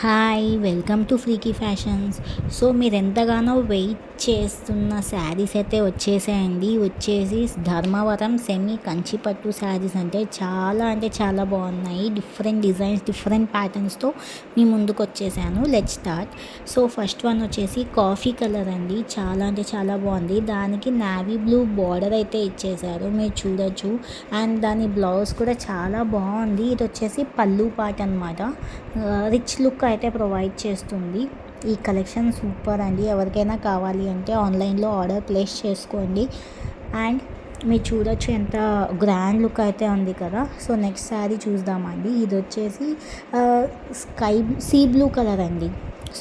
Hi welcome to freaky fashions. So మీరు ఎంతగానో wait చేస్తున్న శారీస్ అయితే వచ్చేసాయండి. వచ్చేసి ధర్మవరం సెమీ కంచిపట్టు శారీస్ అంటే చాలా బాగున్నాయి. డిఫరెంట్ డిజైన్స్, డిఫరెంట్ ప్యాటర్న్స్తో మీ ముందుకు వచ్చేసాను. Let's start. So first one వచ్చేసి కాఫీ కలర్ అండి. చాలా బాగుంది. దానికి నావీ బ్లూ బార్డర్ అయితే ఇచ్చేసారు, మీరు చూడొచ్చు. అండ్ దాని బ్లౌజ్ కూడా చాలా బాగుంది. ఇది వచ్చేసి పళ్ళు పాట అనమాట. రిచ్ లుక్ అయితే ప్రొవైడ్ చేస్తుంది. ఈ కలెక్షన్ సూపర్ అండి. ఎవరికైనా కావాలి అంటే ఆన్లైన్లో ఆర్డర్ ప్లేస్ చేసుకోండి. అండ్ మీరు చూడొచ్చు ఎంత గ్రాండ్ లుక్ అయితే ఉంది కదా. సో నెక్స్ట్ శారీ చూద్దామండి. ఇది వచ్చేసి సీ బ్లూ కలర్ అండి.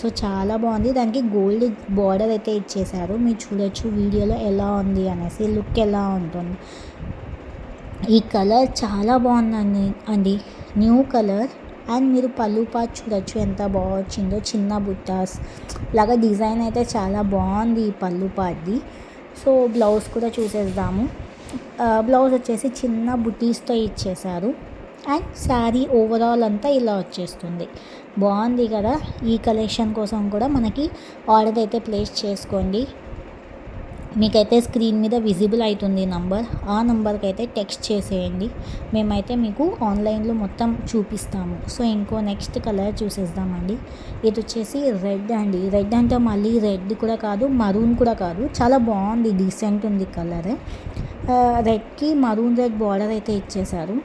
సో చాలా బాగుంది. దానికి గోల్డ్ బార్డర్ అయితే ఇచ్చేసారు, మీరు చూడొచ్చు వీడియోలో ఎలా ఉంది అనేసి, లుక్ ఎలా ఉంటుంది. ఈ కలర్ చాలా బాగుందండి అండి, న్యూ కలర్. అండ్ మీరు పళ్ళు పాట్ చూడొచ్చు ఎంత బాగా వచ్చిందో. చిన్న బుట్టాస్ లాగా డిజైన్ అయితే చాలా బాగుంది ఈ పళ్ళు పాట్ది. సో బ్లౌజ్ కూడా చూసేద్దాము. బ్లౌజ్ వచ్చేసి చిన్న బుటీస్తో ఇచ్చేసారు. అండ్ శారీ ఓవరాల్ అంతా ఇలా వచ్చేస్తుంది. బాగుంది కదా. ఈ కలెక్షన్ కోసం కూడా మనకి ఆర్డర్ అయితే ప్లేస్ చేసుకోండి. మీకైతే స్క్రీన్ మీద విజిబుల్ అవుతుంది నంబర్. ఆ నెంబర్కి అయితే టెక్స్ట్ చేసేయండి. మేమైతే మీకు ఆన్లైన్లో మొత్తం చూపిస్తాము. సో ఇంకో నెక్స్ట్ కలర్ చూసేద్దామండి. ఇది వచ్చేసి రెడ్ అండి. రెడ్ అంటే మళ్ళీ రెడ్ కూడా కాదు, మరూన్ కూడా కాదు, చాలా బాగుంది, డీసెంట్ ఉంది కలర్. రెడ్కి మరూన్ రెడ్ బార్డర్ అయితే ఇచ్చేసారు.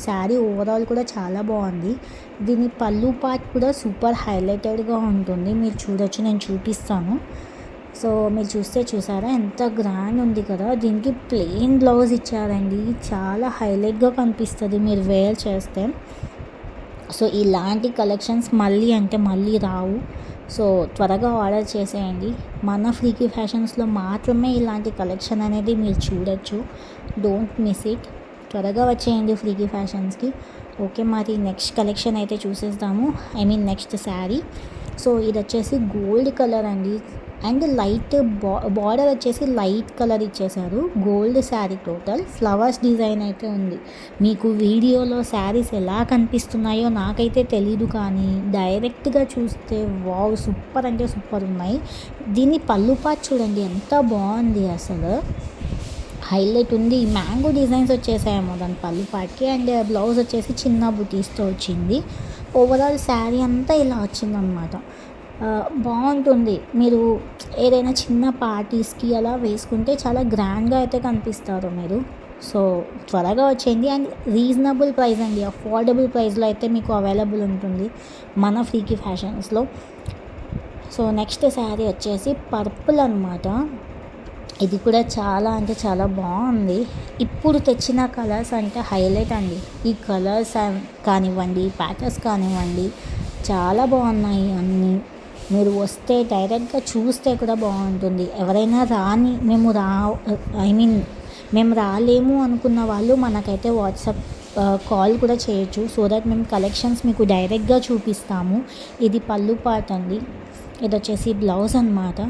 శారీ ఓవరాల్ కూడా చాలా బాగుంది. దీని పళ్ళు పార్ట్ కూడా సూపర్ హైలైటెడ్గా ఉంటుంది, మీరు చూడొచ్చు, నేను చూపిస్తాను. సో మీరు చూసారా ఎంత గ్రాండ్ ఉంది కదా. దీనికి ప్లెయిన్ బ్లౌజ్ ఇచ్చారండి, చాలా హైలైట్గా కనిపిస్తుంది మీరు వేర్ చేస్తే. సో ఇలాంటి కలెక్షన్స్ మళ్ళీ రావు. సో త్వరగా ఆర్డర్ చేసేయండి. మన ఫ్రీకీ ఫ్యాషన్స్లో మాత్రమే ఇలాంటి కలెక్షన్ అనేది మీరు చూడొచ్చు. Don't miss it. త్వరగా వచ్చేయండి ఫ్రీకీ ఫ్యాషన్స్కి. ఓకే, మరి నెక్స్ట్ కలెక్షన్ అయితే చూసేద్దాము. నెక్స్ట్ శారీ. సో ఇది వచ్చేసి గోల్డ్ కలర్ అండి. అండ్ లైట్ బార్డర్ వచ్చేసి లైట్ కలర్ ఇచ్చేసారు. Gold sari total flowers design అయితే ఉంది. మీకు వీడియోలో శారీస్ ఎలా కనిపిస్తున్నాయో నాకైతే తెలీదు, కానీ డైరెక్ట్గా చూస్తే వావ్, సూపర్ అంటే సూపర్ ఉన్నాయి. దీని పళ్ళు పాట్ చూడండి ఎంత బాగుంది, అసలు హైలైట్ ఉంది. మ్యాంగో డిజైన్స్ వచ్చేసాయేమో దాని పళ్ళు పాట్కి. అండ్ బ్లౌజ్ వచ్చేసి చిన్న బుటీస్తో వచ్చింది. ఓవరాల్ శారీ అంతా ఇలా వచ్చిందనమాట. బాగుంటుంది. మీరు ఏదైనా చిన్న పార్టీస్కి అలా వేసుకుంటే చాలా గ్రాండ్గా అయితే కనిపిస్తారు మీరు. సో త్వరగా వచ్చేయండి. అండ్ రీజనబుల్ ప్రైస్ అండి, అఫోర్డబుల్ ప్రైస్లో అయితే మీకు అవైలబుల్ ఉంటుంది మన ఫ్రీకీ ఫ్యాషన్స్లో. సో నెక్స్ట్ శారీ వచ్చేసి పర్పుల్ అనమాట. ఇది కూడా చాలా బాగుంది. ఇప్పుడు తెచ్చిన కలర్స్ అంటే హైలైట్ అండి. ఈ కలర్స్ కానివ్వండి, ప్యాటర్న్స్ కానివ్వండి, చాలా బాగున్నాయి అన్నీ. మీరు వస్తే డైరెక్ట్గా చూస్తే కూడా బాగుంటుంది. ఎవరైనా మేము రాలేము అనుకున్న వాళ్ళు మనకైతే వాట్సాప్ కాల్ కూడా చేయొచ్చు. సో దట్ మేము కలెక్షన్స్ మీకు డైరెక్ట్గా చూపిస్తాము. ఇది పళ్ళు పార్ట్ అండి. ఇది వచ్చేసి బ్లౌజ్ అనమాట.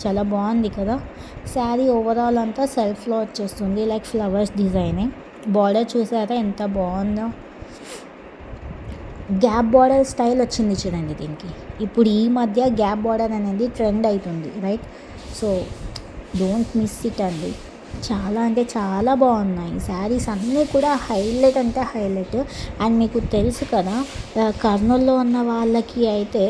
చాలా బాగుంది కదా. శారీ ఓవరాల్ అంతా సెల్ఫ్లో వచ్చేస్తుంది, లైక్ ఫ్లవర్స్ డిజైనే. బార్డర్ చూసారా ఎంత బాగుందో. గ్యాప్ బార్డర్ స్టైల్ వచ్చింది చూడండి దీనికి. ఇప్పుడు ఈ మధ్య గ్యాప్ బార్డర్ అనేది ట్రెండ్ అవుతుంది, right? So don't miss it అండి. చాలా బాగున్నాయి శారీస్ అన్నీ కూడా. హైలైట్ అంటే హైలైట్. అండ్ మీకు తెలుసు కదా, కర్నూలులో ఉన్న వాళ్ళకి అయితే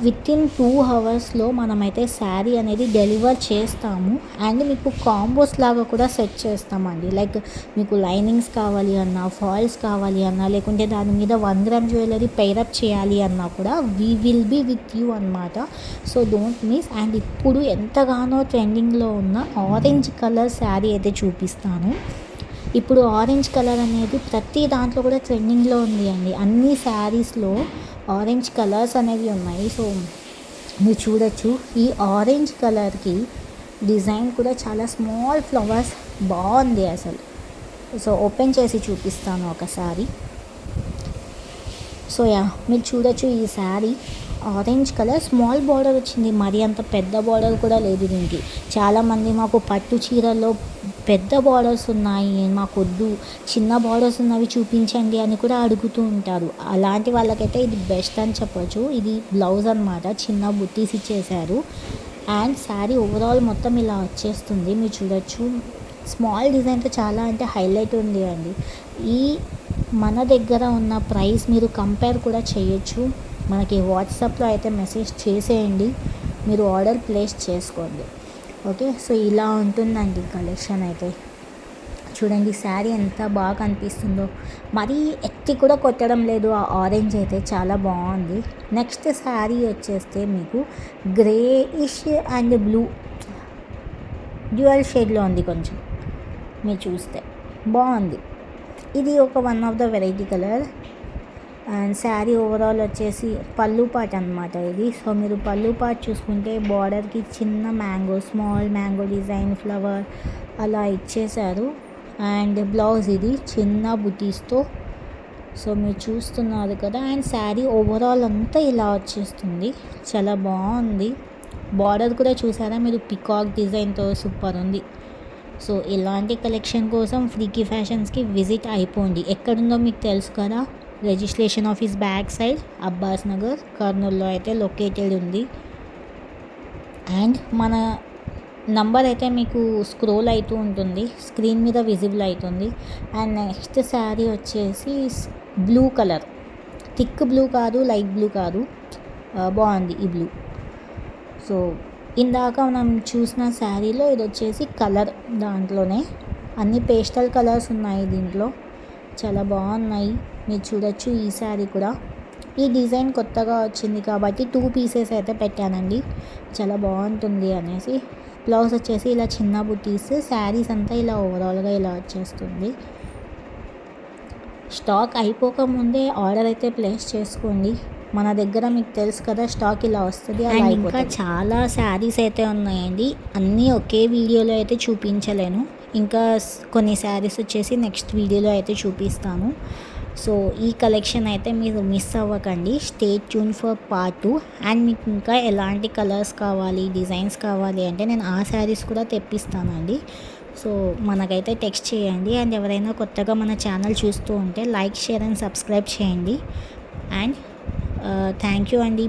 వితిన్ 2 అవర్స్లో మనమైతే శారీ అనేది డెలివర్ చేస్తాము. అండ్ మీకు కాంబోస్ లాగా కూడా సెట్ చేస్తామండి. లైక్ మీకు లైనింగ్స్ కావాలి అన్నా, ఫాల్స్ కావాలి అన్నా, లేకుంటే దాని మీద 1 గ్రామ్ జ్యువెలరీ పెయిరప్ చేయాలి అన్నా కూడా we will be with you అనమాట. So don't miss. అండ్ ఇప్పుడు ఎంతగానో ట్రెండింగ్లో ఉన్న ఆరెంజ్ కలర్ శారీ అయితే చూపిస్తాను. ఇప్పుడు ఆరెంజ్ కలర్ అనేది ప్రతి దాంట్లో కూడా ట్రెండింగ్లో ఉంది అండి. అన్ని శారీస్లో ఆరెంజ్ కలర్స్ అనేవి ఉన్నాయి. సో మీరు చూడొచ్చు, ఈ ఆరెంజ్ కలర్కి డిజైన్ కూడా చాలా స్మాల్ ఫ్లవర్స్ బాగుంది అసలు. సో ఓపెన్ చేసి చూపిస్తాను ఒకసారి. సో మీరు చూడొచ్చు, ఈ sari orange colour small border వచ్చింది, మరి అంత పెద్ద బార్డర్ కూడా లేదు దీనికి. చాలామంది మాకు పట్టు చీరల్లో పెద్ద బార్డర్స్ ఉన్నాయి మాకొద్దు, చిన్న బార్డర్స్ ఉన్నవి చూపించండి అని కూడా అడుగుతూ ఉంటారు. అలాంటి వాళ్ళకైతే ఇది బెస్ట్ అని చెప్పొచ్చు. ఇది బ్లౌజ్ అనమాట, చిన్న బుట్టీస్ ఇచ్చేసారు. అండ్ శారీ ఓవరాల్ మొత్తం ఇలా వచ్చేస్తుంది, మీరు చూడొచ్చు. స్మాల్ డిజైన్తో చాలా అంటే హైలైట్ ఉంది అండి. ఈ మన దగ్గర ఉన్న ప్రైస్ మీరు కంపేర్ కూడా చేయొచ్చు. మనకి వాట్సాప్లో అయితే మెసేజ్ చేసేయండి, మీరు ఆర్డర్ ప్లేస్ చేసుకోండి. ఓకే, సో ఇలా ఉంటుందండి కలెక్షన్ అయితే. చూడండి శారీ ఎంత బాగా కనిపిస్తుందో, మరీ ఎత్తి కూడా కొట్టడం లేదు. ఆ ఆరెంజ్ అయితే చాలా బాగుంది. నెక్స్ట్ శారీ వచ్చేస్తే మీకు గ్రేయిష్ అండ్ బ్లూ డ్యూయల్ షేడ్లో ఉంది, కొంచెం మీరు చూస్తే బాగుంది. ఇది ఒక one of the variety colour. And sari overall వచ్చేసి పళ్ళు పాట్ అనమాట ఇది. సో మీరు పళ్ళు పాట్ చూసుకుంటే బార్డర్కి చిన్న mango, small mango design flower అలా ఇచ్చేశారు. అండ్ బ్లౌజ్ ఇది చిన్న బుటీస్తో. సో మీరు చూస్తున్నారు కదా. అండ్ శారీ ఓవరాల్ అంతా ఇలా వచ్చేస్తుంది, చాలా బాగుంది. బార్డర్ కూడా చూసారా మీరు, పికాక్ డిజైన్తో సూపర్ ఉంది. సో ఇలాంటి కలెక్షన్ కోసం ఫ్రీకీ ఫ్యాషన్స్కి విజిట్ అయిపోండి. ఎక్కడుందో మీకు తెలుసు కదా, registration office back side Abbas Nagar, కర్నూలులో అయితే లొకేటెడ్ ఉంది. అండ్ మన నంబర్ అయితే మీకు స్క్రోల్ అవుతూ ఉంటుంది, స్క్రీన్ మీద విజిబుల్ అవుతుంది. అండ్ నెక్స్ట్ శారీ వచ్చేసి బ్లూ కలర్, థిక్ బ్లూ కాదు, లైట్ బ్లూ కాదు, బాగుంది ఈ బ్లూ. సో ఇందాక మనం చూసిన శారీలో ఇది వచ్చేసి కలర్, దాంట్లోనే అన్ని పేస్టల్ కలర్స్ ఉన్నాయి దీంట్లో, చాలా బాగున్నాయి. మీరు చూడొచ్చు ఈ శారీ కూడా. ఈ డిజైన్ కొత్తగా వచ్చింది కాబట్టి 2 పీసెస్ అయితే పెట్టానండి, చాలా బాగుంటుంది అనేసి. బ్లౌజ్ వచ్చేసి ఇలా చిన్న బుటీస్, శారీస్ అంతా ఇలా ఓవరాల్గా ఇలా వచ్చేస్తుంది. స్టాక్ అయిపోకముందే ఆర్డర్ అయితే ప్లేస్ చేసుకోండి. మన దగ్గర మీకు తెలుసు కదా స్టాక్ ఇలా వస్తుంది. అండ్ ఇంకా చాలా శారీస్ అయితే ఉన్నాయండి, అన్నీ ఒకే వీడియోలో అయితే చూపించలేను. ఇంకా కొన్ని శారీస్ వచ్చేసి నెక్స్ట్ వీడియోలో అయితే చూపిస్తాను. సో ఈ కలెక్షన్ అయితే మీరు మిస్ అవ్వకండి, stay tune for part 2. And మీకు ఇంకా ఎలాంటి కలర్స్ కావాలి, డిజైన్స్ కావాలి అంటే నేను ఆ శారీస్ కూడా తెప్పిస్తానండి. సో మనకైతే టెక్స్ట్ చేయండి. అండ్ ఎవరైనా కొత్తగా మన ఛానల్ చూస్తూ ఉంటే లైక్, షేర్ అండ్ సబ్స్క్రైబ్ చేయండి. అండ్ థ్యాంక్ యూ అండి.